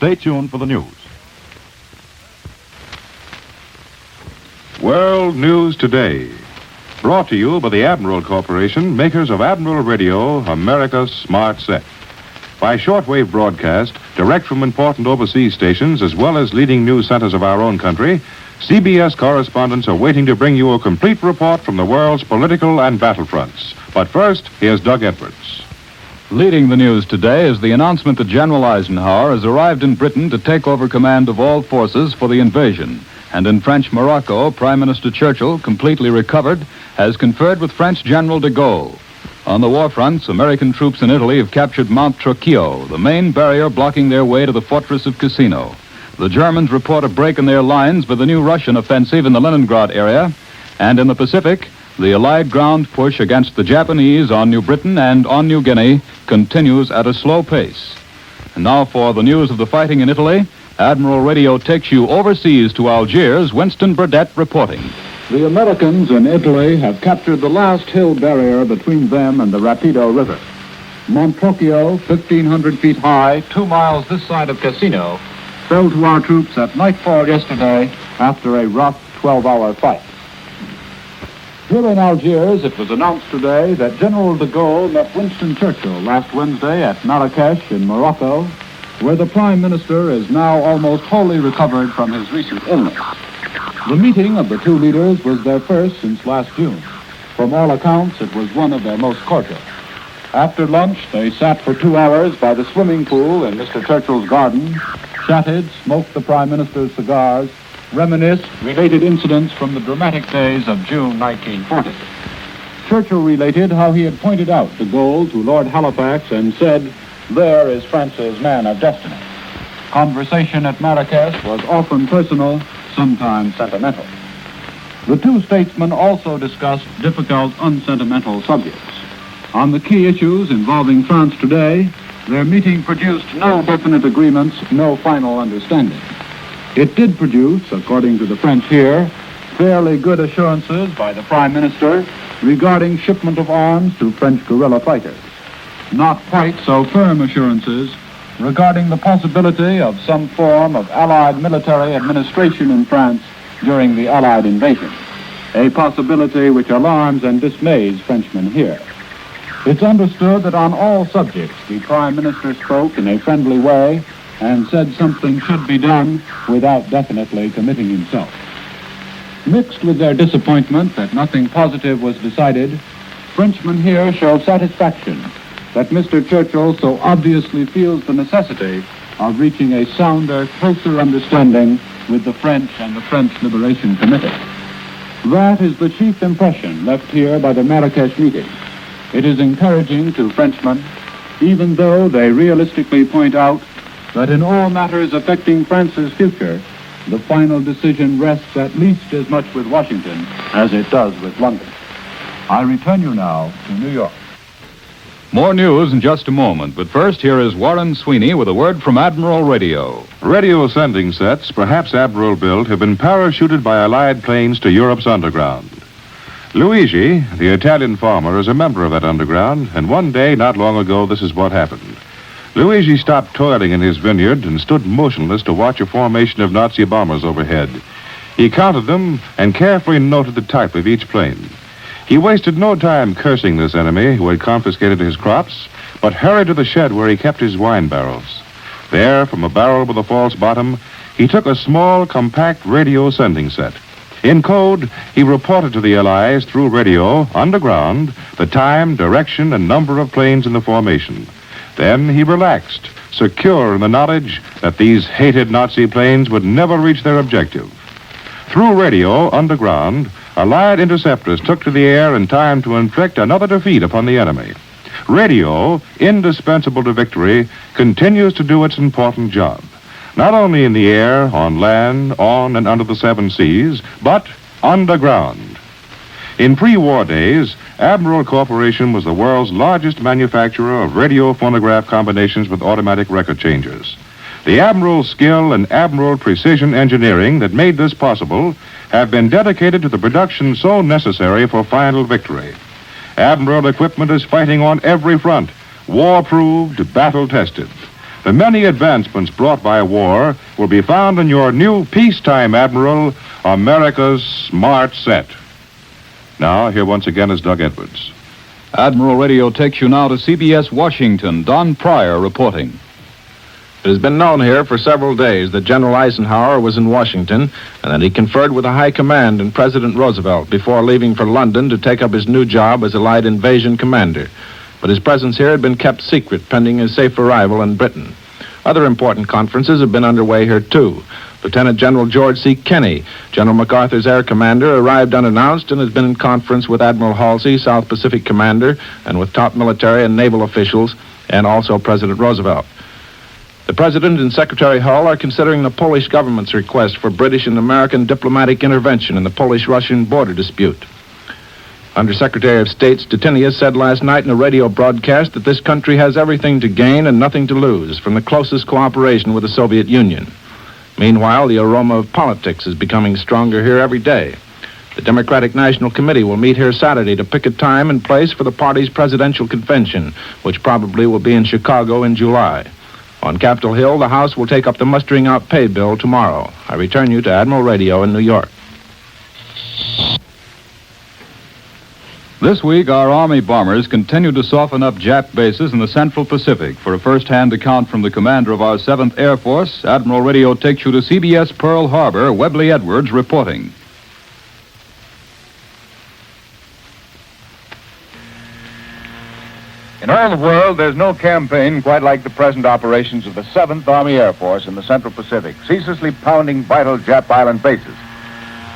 Stay tuned for the news. World News Today. Brought to you by the Admiral Corporation, makers of Admiral Radio, America's smart set. By shortwave broadcast, direct from important overseas stations, as well as leading news centers of our own country, CBS correspondents are waiting to bring you a complete report from the world's political and battlefronts. But first, here's Doug Edwards. Leading the news today is the announcement that General Eisenhower has arrived in Britain to take over command of all forces for the invasion. And in French Morocco, Prime Minister Churchill, completely recovered, has conferred with French General de Gaulle. On the war fronts, American troops in Italy have captured Mount Trocchio, the main barrier blocking their way to the fortress of Cassino. The Germans report a break in their lines with the new Russian offensive in the Leningrad area. And in the Pacific, the Allied ground push against the Japanese on New Britain and on New Guinea continues at a slow pace. And now for the news of the fighting in Italy, Admiral Radio takes you overseas to Algiers. Winston Burdett reporting. The Americans in Italy have captured the last hill barrier between them and the Rapido River. Mount Trocchio, 1,500 feet high, 2 miles this side of Cassino, fell to our troops at nightfall yesterday after a rough 12-hour fight. Here in Algiers, it was announced today that General de Gaulle met Winston Churchill last Wednesday at Marrakesh in Morocco, where the Prime Minister is now almost wholly recovered from his recent illness. The meeting of the two leaders was their first since last June. From all accounts, it was one of their most cordial. After lunch, they sat for 2 hours by the swimming pool in Mr. Churchill's garden, chatted, smoked the Prime Minister's cigars, reminisced related incidents from the dramatic days of June 1940. Churchill related how he had pointed out de Gaulle to Lord Halifax and said, "There is France's man of destiny." Conversation at Marrakesh was often personal, sometimes sentimental. The two statesmen also discussed difficult, unsentimental subjects. On the key issues involving France today, their meeting produced no definite agreements, no final understanding. It did produce, according to the French here, fairly good assurances by the Prime Minister regarding shipment of arms to French guerrilla fighters. Not quite so firm assurances regarding the possibility of some form of Allied military administration in France during the Allied invasion, a possibility which alarms and dismays Frenchmen here. It's understood that on all subjects the Prime Minister spoke in a friendly way and said something should be done without definitely committing himself. Mixed with their disappointment that nothing positive was decided, Frenchmen here show satisfaction that Mr. Churchill so obviously feels the necessity of reaching a sounder, closer understanding with the French and the French Liberation Committee. That is the chief impression left here by the Marrakesh meeting. It is encouraging to Frenchmen, even though they realistically point out that in all matters affecting France's future, the final decision rests at least as much with Washington as it does with London. I return you now to New York. More news in just a moment, but first here is Warren Sweeney with a word from Admiral Radio. Radio sending sets, perhaps Admiral built, have been parachuted by Allied planes to Europe's underground. Luigi, the Italian farmer, is a member of that underground, and one day, not long ago, this is what happened. Luigi stopped toiling in his vineyard and stood motionless to watch a formation of Nazi bombers overhead. He counted them and carefully noted the type of each plane. He wasted no time cursing this enemy who had confiscated his crops, but hurried to the shed where he kept his wine barrels. There, from a barrel with a false bottom, he took a small, compact radio sending set. In code, he reported to the Allies through radio, underground, the time, direction, and number of planes in the formation. Then he relaxed, secure in the knowledge that these hated Nazi planes would never reach their objective. Through radio, underground, Allied interceptors took to the air in time to inflict another defeat upon the enemy. Radio, indispensable to victory, continues to do its important job. Not only in the air, on land, on and under the seven seas, but underground. In pre-war days, Admiral Corporation was the world's largest manufacturer of radio phonograph combinations with automatic record changers. The Admiral's skill and Admiral precision engineering that made this possible have been dedicated to the production so necessary for final victory. Admiral equipment is fighting on every front, war-proved, battle-tested. The many advancements brought by war will be found in your new peacetime admiral, America's Smart Set. Now, here once again is Doug Edwards. Admiral Radio takes you now to CBS Washington. Don Pryor reporting. It has been known here for several days that General Eisenhower was in Washington and that he conferred with the high command and President Roosevelt before leaving for London to take up his new job as Allied invasion commander. But his presence here had been kept secret pending his safe arrival in Britain. Other important conferences have been underway here, too. Lieutenant General George C. Kenney, General MacArthur's air commander, arrived unannounced and has been in conference with Admiral Halsey, South Pacific commander, and with top military and naval officials, and also President Roosevelt. The President and Secretary Hull are considering the Polish government's request for British and American diplomatic intervention in the Polish-Russian border dispute. Undersecretary of State Stettinius said last night in a radio broadcast that this country has everything to gain and nothing to lose from the closest cooperation with the Soviet Union. Meanwhile, the aroma of politics is becoming stronger here every day. The Democratic National Committee will meet here Saturday to pick a time and place for the party's presidential convention, which probably will be in Chicago in July. On Capitol Hill, the House will take up the mustering out pay bill tomorrow. I return you to Admiral Radio in New York. This week, our Army bombers continue to soften up Jap bases in the Central Pacific. For a first-hand account from the commander of our 7th Air Force, Admiral Radio takes you to CBS Pearl Harbor. Webley Edwards reporting. In all the world, there's no campaign quite like the present operations of the 7th Army Air Force in the Central Pacific, ceaselessly pounding vital Jap island bases.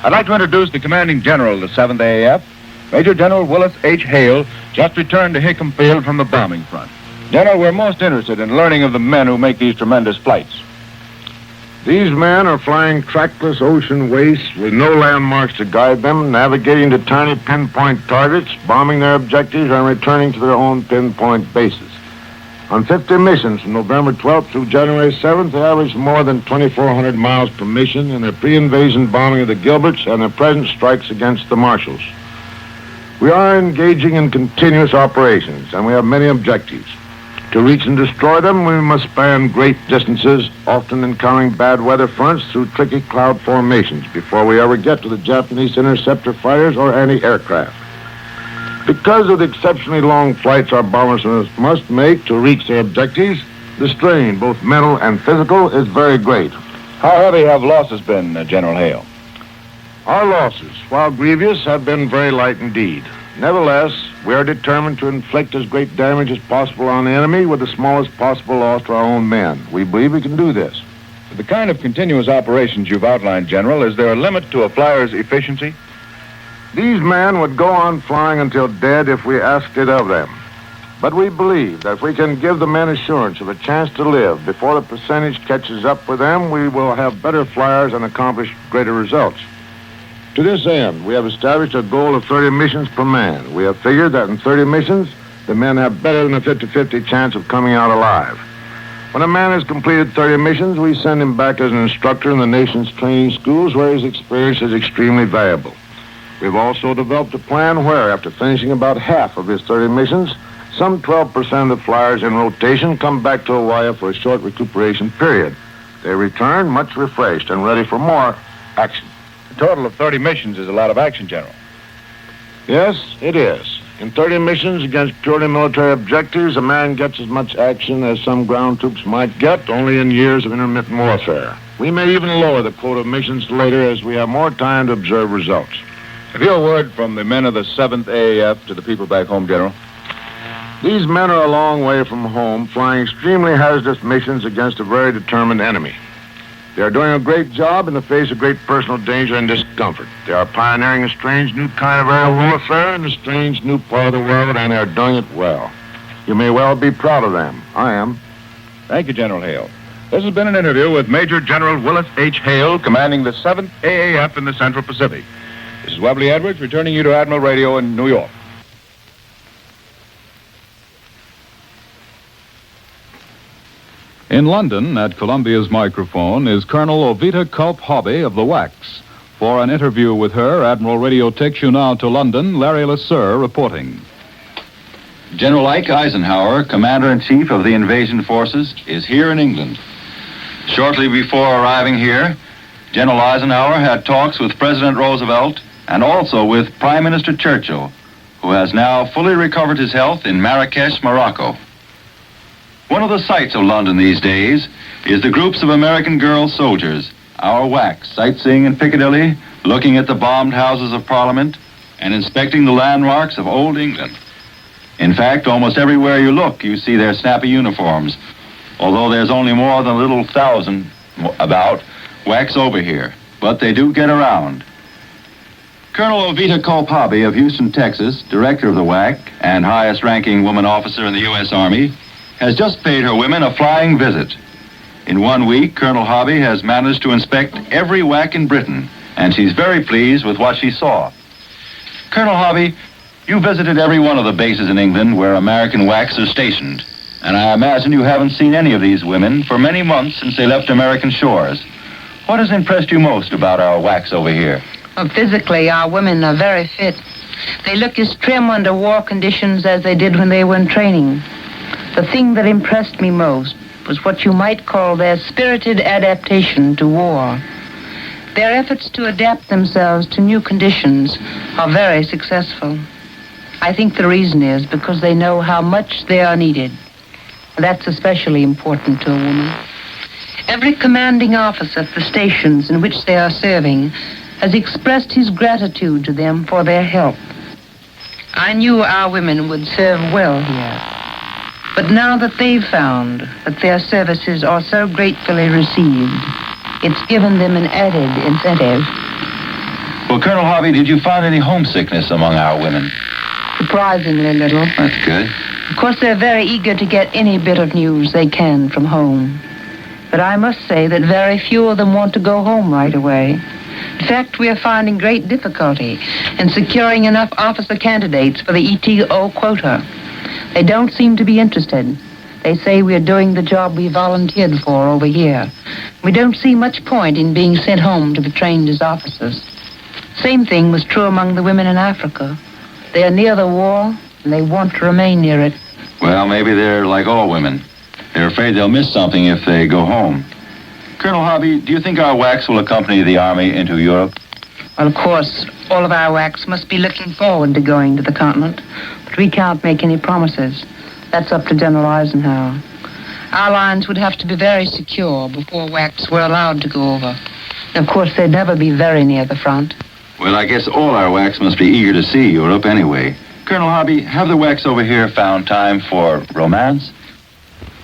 I'd like to introduce the commanding general of the 7th AAF, Major General Willis H. Hale, just returned to Hickam Field from the bombing front. General, we're most interested in learning of the men who make these tremendous flights. These men are flying trackless ocean wastes with no landmarks to guide them, navigating to tiny pinpoint targets, bombing their objectives, and returning to their own pinpoint bases. On 50 missions from November 12th through January 7th, they averaged more than 2,400 miles per mission in their pre-invasion bombing of the Gilberts and their present strikes against the Marshalls. We are engaging in continuous operations, and we have many objectives. To reach and destroy them, we must span great distances, often encountering bad weather fronts through tricky cloud formations before we ever get to the Japanese interceptor fighters or anti-aircraft. Because of the exceptionally long flights our bombers must make to reach their objectives, the strain, both mental and physical, is very great. How heavy have losses been, General Hale? Our losses, while grievous, have been very light indeed. Nevertheless, we are determined to inflict as great damage as possible on the enemy with the smallest possible loss to our own men. We believe we can do this. For the kind of continuous operations you've outlined, General, is there a limit to a flyer's efficiency? These men would go on flying until dead if we asked it of them. But we believe that if we can give the men assurance of a chance to live before the percentage catches up with them, we will have better flyers and accomplish greater results. To this end, we have established a goal of 30 missions per man. We have figured that in 30 missions, the men have better than a 50-50 chance of coming out alive. When a man has completed 30 missions, we send him back as an instructor in the nation's training schools where his experience is extremely valuable. We've also developed a plan where, after finishing about half of his 30 missions, some 12% of the flyers in rotation come back to Hawaii for a short recuperation period. They return much refreshed and ready for more action. A total of 30 missions is a lot of action, General. Yes, it is. In 30 missions against purely military objectives, a man gets as much action as some ground troops might get, only in years of intermittent warfare. We may even lower the quota of missions later as we have more time to observe results. Have you a word from the men of the 7th AAF to the people back home, General? These men are a long way from home, flying extremely hazardous missions against a very determined enemy. They are doing a great job in the face of great personal danger and discomfort. They are pioneering a strange new kind of aerial warfare in a strange new part of the world, and they are doing it well. You may well be proud of them. I am. Thank you, General Hale. This has been an interview with Major General Willis H. Hale, commanding the 7th AAF in the Central Pacific. This is Webley Edwards, returning you to Admiral Radio in New York. In London, at Columbia's microphone, is Colonel Ovita Culp Hobby of the WACS. For an interview with her, Admiral Radio takes you now to London. Larry LeSueur reporting. General Ike Eisenhower, Commander-in-Chief of the Invasion Forces, is here in England. Shortly before arriving here, General Eisenhower had talks with President Roosevelt and also with Prime Minister Churchill, who has now fully recovered his health in Marrakesh, Morocco. One of the sights of London these days is the groups of American girl soldiers, our WACs, sightseeing in Piccadilly, looking at the bombed Houses of Parliament, and inspecting the landmarks of old England. In fact, almost everywhere you look, you see their snappy uniforms, although there's only more than a little thousand about WACs over here, but they do get around. Colonel Ovita Kolpabi of Houston, Texas, director of the WAC and highest-ranking woman officer in the U.S. Army, has just paid her women a flying visit. In 1 week, Colonel Hobby has managed to inspect every WAC in Britain, and she's very pleased with what she saw. Colonel Hobby, you visited every one of the bases in England where American WACs are stationed, and I imagine you haven't seen any of these women for many months since they left American shores. What has impressed you most about our WACs over here? Well, physically, our women are very fit. They look as trim under war conditions as they did when they were in training. The thing that impressed me most was what you might call their spirited adaptation to war. Their efforts to adapt themselves to new conditions are very successful. I think the reason is because they know how much they are needed. That's especially important to a woman. Every commanding officer at the stations in which they are serving has expressed his gratitude to them for their help. I knew our women would serve well here. But now that they've found that their services are so gratefully received, it's given them an added incentive. Well, Colonel Hobby, did you find any homesickness among our women? Surprisingly little. That's good. Of course, they're very eager to get any bit of news they can from home. But I must say that very few of them want to go home right away. In fact, we are finding great difficulty in securing enough officer candidates for the ETO quota. They don't seem to be interested. They say we are doing the job we volunteered for over here. We don't see much point in being sent home to be trained as officers. Same thing was true among the women in Africa. They are near the war, and they want to remain near it. Well, maybe they're like all women. They're afraid they'll miss something if they go home. Colonel Hobby, do you think our WACs will accompany the Army into Europe? Well, of course, all of our WACs must be looking forward to going to the continent, but we can't make any promises. That's up to General Eisenhower. Our lines would have to be very secure before WACs were allowed to go over. And of course, they'd never be very near the front. Well, I guess all our WACs must be eager to see Europe anyway. Colonel Hobby, have the WACs over here found time for romance?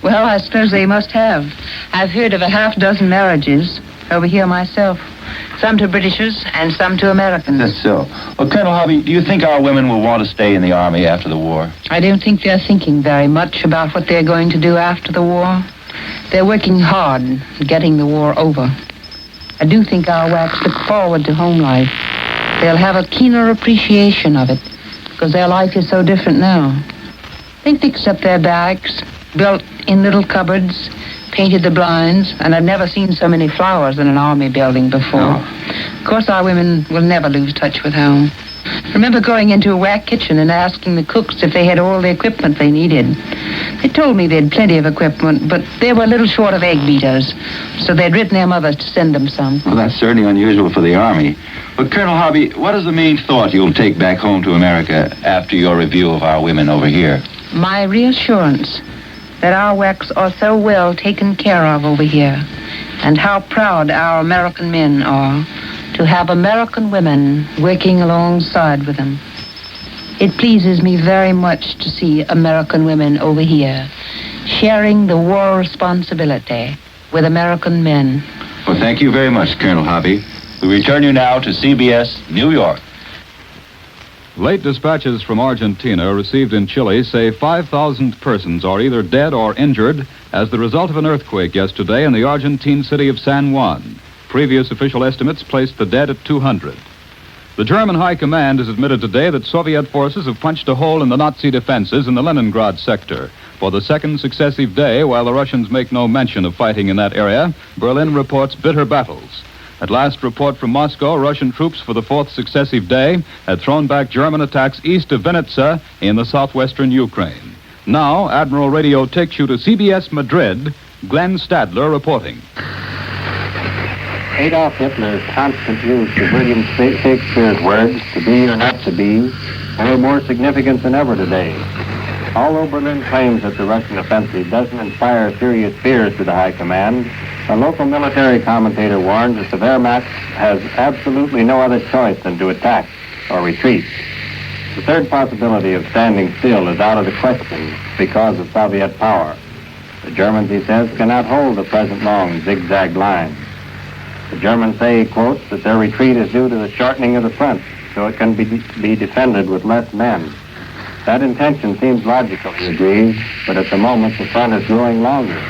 Well, I suppose they must have. I've heard of a half-dozen marriages over here myself. Some to Britishers and some to Americans. That's so. Well, Colonel Hobby, do you think our women will want to stay in the Army after the war? I don't think they're thinking very much about what they're going to do after the war. They're working hard at getting the war over. I do think our WACs look forward to home life. They'll have a keener appreciation of it because their life is so different now. They fixed up their barracks, built in little cupboards, painted the blinds, and I've never seen so many flowers in an army building before. No. Of course, our women will never lose touch with home. Remember going into a WAC kitchen and asking the cooks if they had all the equipment they needed. They told me they had plenty of equipment, but they were a little short of egg beaters, so they'd written their mothers to send them some. Well, that's certainly unusual for the Army. But, Colonel Hobby, what is the main thought you'll take back home to America after your review of our women over here? My reassurance that our WACs are so well taken care of over here, and how proud our American men are to have American women working alongside with them. It pleases me very much to see American women over here sharing the war responsibility with American men. Well, thank you very much, Colonel Hobby. We return you now to CBS, New York. Late dispatches from Argentina received in Chile say 5,000 persons are either dead or injured as the result of an earthquake yesterday in the Argentine city of San Juan. Previous official estimates placed the dead at 200. The German High Command has admitted today that Soviet forces have punched a hole in the Nazi defenses in the Leningrad sector. For the second successive day, while the Russians make no mention of fighting in that area, Berlin reports bitter battles. At last report from Moscow, Russian troops for the fourth successive day had thrown back German attacks east of Vinnytsia in the southwestern Ukraine. Now, Admiral Radio takes you to CBS Madrid. Glenn Stadler reporting. Adolf Hitler's constant use of William Shakespeare's words, to be or not to be, hold more significance than ever today. Although Berlin claims that the Russian offensive doesn't inspire serious fears to the High Command, a local military commentator warns that the Wehrmacht has absolutely no other choice than to attack or retreat. The third possibility of standing still is out of the question because of Soviet power. The Germans, he says, cannot hold the present long zigzag line. The Germans say, he quotes, that their retreat is due to the shortening of the front, so it can be defended with less men. That intention seems logical, he agrees, but at the moment the front is growing longer.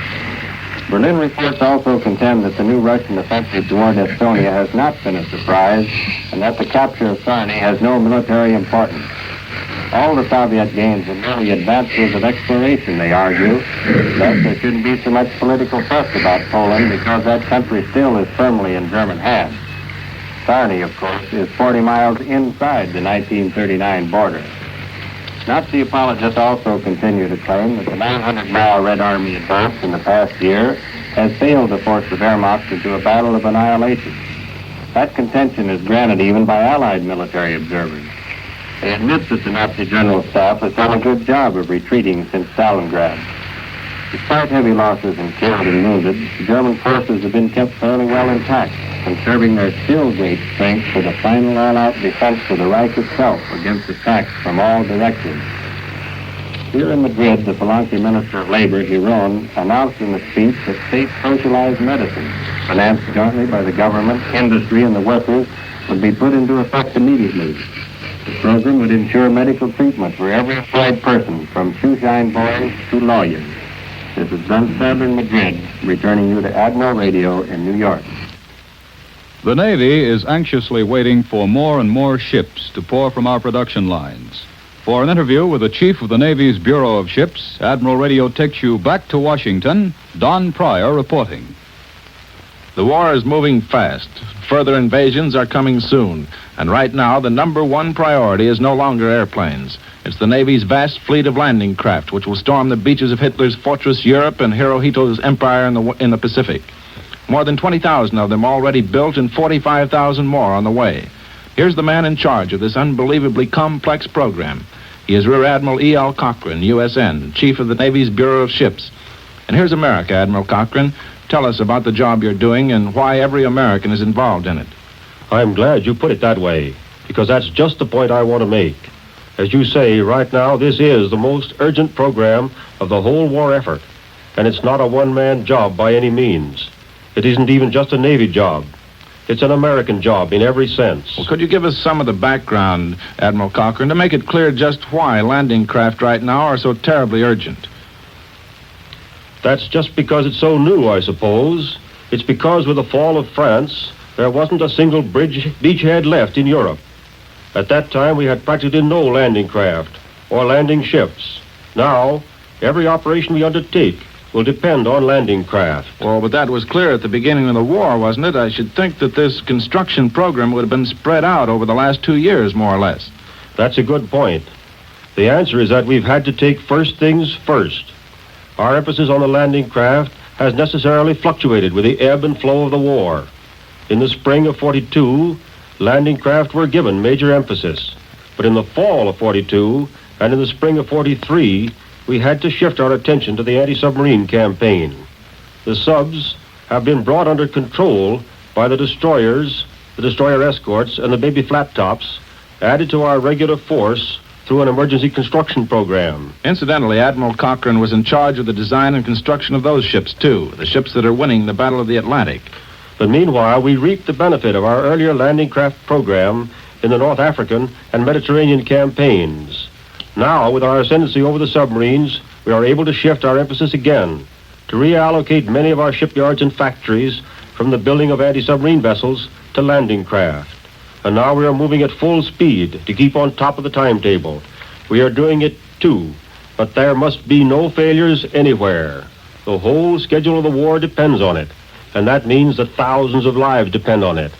Berlin reports also contend that the new Russian offensive toward Estonia has not been a surprise, and that the capture of Sarny has no military importance. All the Soviet gains are merely advances of exploration, they argue. Thus, there shouldn't be so much political fuss about Poland because that country still is firmly in German hands. Sarny, of course, is 40 miles inside the 1939 border. Nazi apologists also continue to claim that the 900-mile Red Army advance in the past year has failed to force the Wehrmacht into a battle of annihilation. That contention is granted even by Allied military observers. They admit that the Nazi General Staff has done a good job of retreating since Stalingrad. Despite heavy losses in killed and wounded, the German forces have been kept fairly well intact, conserving their still great strength for the final all-out defense of the Reich itself against attacks from all directions. Here in Madrid, the Palenque Minister of Labor, Giron, announced in the speech that state-socialized medicine, financed jointly by the government, industry, and the workers, would be put into effect immediately. The program would ensure medical treatment for every employed person, from shoeshine boys to lawyers. This is Glenn Stadler in Madrid, returning you to Admiral Radio in New York. The Navy is anxiously waiting for more and more ships to pour from our production lines. For an interview with the Chief of the Navy's Bureau of Ships, Admiral Radio takes you back to Washington. Don Pryor reporting. The war is moving fast. Further invasions are coming soon. And right now, the number one priority is no longer airplanes. It's the Navy's vast fleet of landing craft, which will storm the beaches of Hitler's fortress Europe and Hirohito's empire in the Pacific. More than 20,000 of them already built and 45,000 more on the way. Here's the man in charge of this unbelievably complex program. He is Rear Admiral E.L. Cochran, USN, Chief of the Navy's Bureau of Ships. And here's America, Admiral Cochran. Tell us about the job you're doing and why every American is involved in it. I'm glad you put it that way, because that's just the point I want to make. As you say, right now, this is the most urgent program of the whole war effort, and it's not a one-man job by any means. It isn't even just a Navy job. It's an American job in every sense. Well, could you give us some of the background, Admiral Cochran, to make it clear just why landing craft right now are so terribly urgent? That's just because it's so new, I suppose. It's because with the fall of France, there wasn't a single beachhead left in Europe. At that time, we had practically no landing craft or landing ships. Now, every operation we undertake will depend on landing craft. Well, but that was clear at the beginning of the war, wasn't it? I should think that this construction program would have been spread out over the last 2 years, more or less. That's a good point. The answer is that we've had to take first things first. Our emphasis on the landing craft has necessarily fluctuated with the ebb and flow of the war. In the spring of 42, landing craft were given major emphasis. But in the fall of 42 and in the spring of 43, we had to shift our attention to the anti-submarine campaign. The subs have been brought under control by the destroyers, the destroyer escorts, and the baby flat tops, added to our regular force through an emergency construction program. Incidentally, Admiral Cochran was in charge of the design and construction of those ships, too, the ships that are winning the Battle of the Atlantic. But meanwhile, we reaped the benefit of our earlier landing craft program in the North African and Mediterranean campaigns. Now, with our ascendancy over the submarines, we are able to shift our emphasis again, to reallocate many of our shipyards and factories from the building of anti-submarine vessels to landing craft. And now we are moving at full speed to keep on top of the timetable. We are doing it, too, but there must be no failures anywhere. The whole schedule of the war depends on it. And that means that thousands of lives depend on it,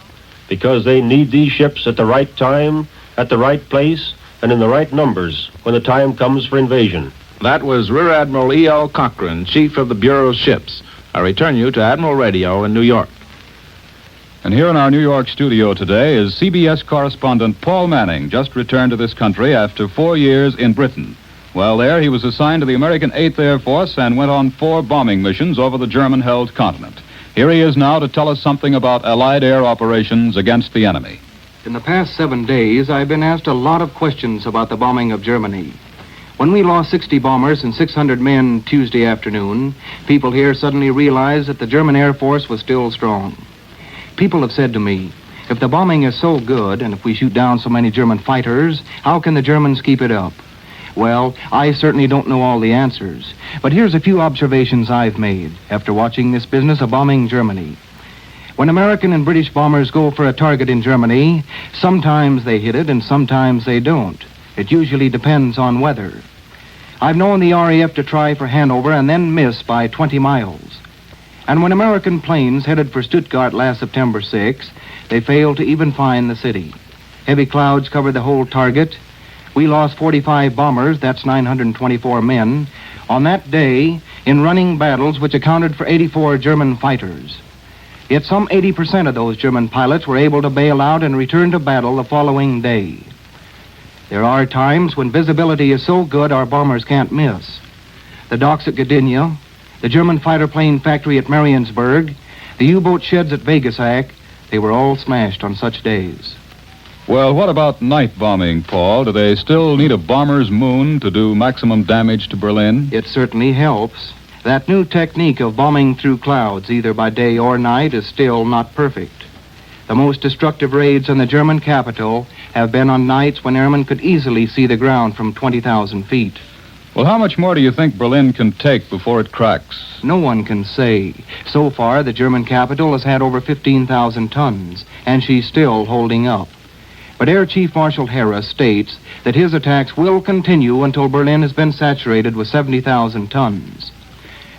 because they need these ships at the right time, at the right place, and in the right numbers when the time comes for invasion. That was Rear Admiral E.L. Cochran, Chief of the Bureau's ships. I return you to Admiral Radio in New York. And here in our New York studio today is CBS correspondent Paul Manning, just returned to this country after 4 years in Britain. While there, he was assigned to the American 8th Air Force and went on 4 bombing missions over the German-held continent. Here he is now to tell us something about Allied air operations against the enemy. In the past 7 days, I've been asked a lot of questions about the bombing of Germany. When we lost 60 bombers and 600 men Tuesday afternoon, people here suddenly realized that the German Air Force was still strong. People have said to me, if the bombing is so good and if we shoot down so many German fighters, how can the Germans keep it up? Well, I certainly don't know all the answers, but here's a few observations I've made after watching this business of bombing Germany. When American and British bombers go for a target in Germany, sometimes they hit it and sometimes they don't. It usually depends on weather. I've known the RAF to try for Hanover and then miss by 20 miles. And when American planes headed for Stuttgart last September 6, they failed to even find the city. Heavy clouds covered the whole target. We lost 45 bombers, that's 924 men, on that day in running battles which accounted for 84 German fighters. Yet some 80% of those German pilots were able to bail out and return to battle the following day. There are times when visibility is so good our bombers can't miss. The docks at Gdynia, the German fighter plane factory at Mariensburg, the U-boat sheds at Vegasack, they were all smashed on such days. Well, what about night bombing, Paul? Do they still need a bomber's moon to do maximum damage to Berlin? It certainly helps. That new technique of bombing through clouds, either by day or night, is still not perfect. The most destructive raids on the German capital have been on nights when airmen could easily see the ground from 20,000 feet. Well, how much more do you think Berlin can take before it cracks? No one can say. So far, the German capital has had over 15,000 tons, and she's still holding up. But Air Chief Marshal Harris states that his attacks will continue until Berlin has been saturated with 70,000 tons.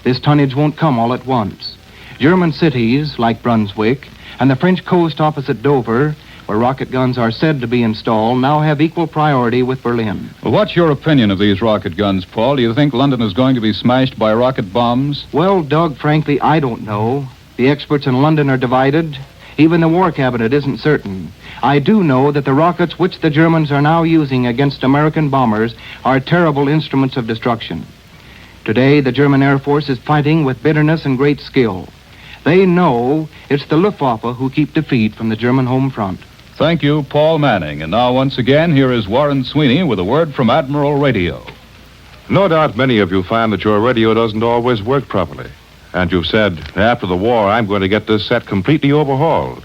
This tonnage won't come all at once. German cities, like Brunswick, and the French coast opposite Dover, where rocket guns are said to be installed, now have equal priority with Berlin. Well, what's your opinion of these rocket guns, Paul? Do you think London is going to be smashed by rocket bombs? Well, Doug, frankly, I don't know. The experts in London are divided. Even the War Cabinet isn't certain. I do know that the rockets which the Germans are now using against American bombers are terrible instruments of destruction. Today, the German Air Force is fighting with bitterness and great skill. They know it's the Luftwaffe who keep defeat from the German home front. Thank you, Paul Manning. And now, once again, here is Warren Sweeney with a word from Admiral Radio. No doubt many of you find that your radio doesn't always work properly. And you've said, after the war, I'm going to get this set completely overhauled.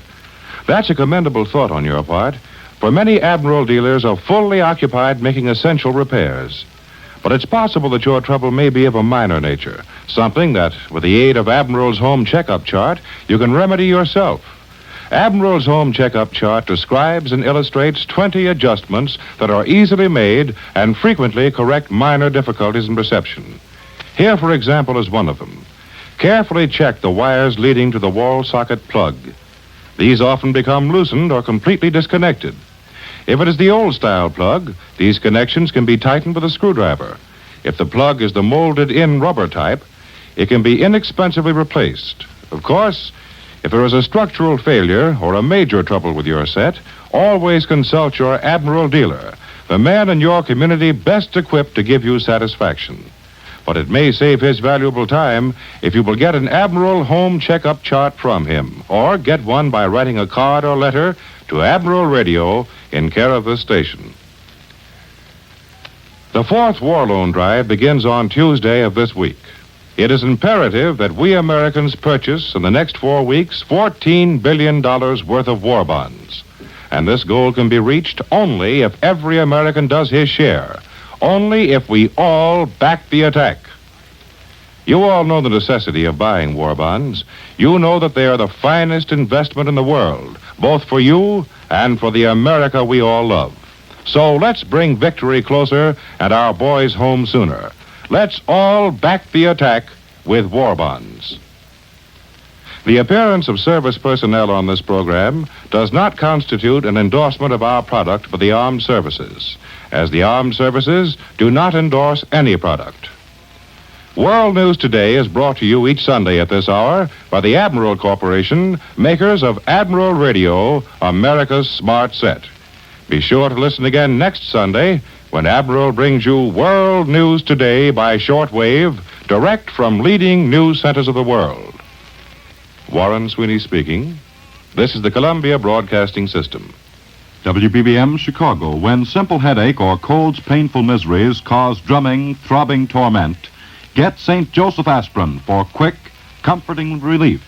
That's a commendable thought on your part, for many Admiral dealers are fully occupied making essential repairs. But it's possible that your trouble may be of a minor nature, something that, with the aid of Admiral's Home Checkup Chart, you can remedy yourself. Admiral's Home Checkup Chart describes and illustrates 20 adjustments that are easily made and frequently correct minor difficulties in perception. Here, for example, is one of them. Carefully check the wires leading to the wall socket plug. These often become loosened or completely disconnected. If it is the old-style plug, these connections can be tightened with a screwdriver. If the plug is the molded-in rubber type, it can be inexpensively replaced. Of course, if there is a structural failure or a major trouble with your set, always consult your Admiral dealer, the man in your community best equipped to give you satisfaction. But it may save his valuable time if you will get an Admiral Home Checkup Chart from him, or get one by writing a card or letter to Admiral Radio in care of this station. The 4th War Loan Drive begins on Tuesday of this week. It is imperative that we Americans purchase in the next 4 weeks $14 billion worth of war bonds. And this goal can be reached only if every American does his share. Only if we all back the attack. You all know the necessity of buying war bonds. You know that they are the finest investment in the world, both for you and for the America we all love. So let's bring victory closer and our boys home sooner. Let's all back the attack with war bonds. The appearance of service personnel on this program does not constitute an endorsement of our product for the armed services, as the armed services do not endorse any product. World News Today is brought to you each Sunday at this hour by the Admiral Corporation, makers of Admiral Radio, America's smart set. Be sure to listen again next Sunday when Admiral brings you World News Today by shortwave, direct from leading news centers of the world. Warren Sweeney speaking. This is the Columbia Broadcasting System. WBBM Chicago. When simple headache or cold's painful miseries cause drumming, throbbing torment, get St. Joseph aspirin for quick, comforting relief.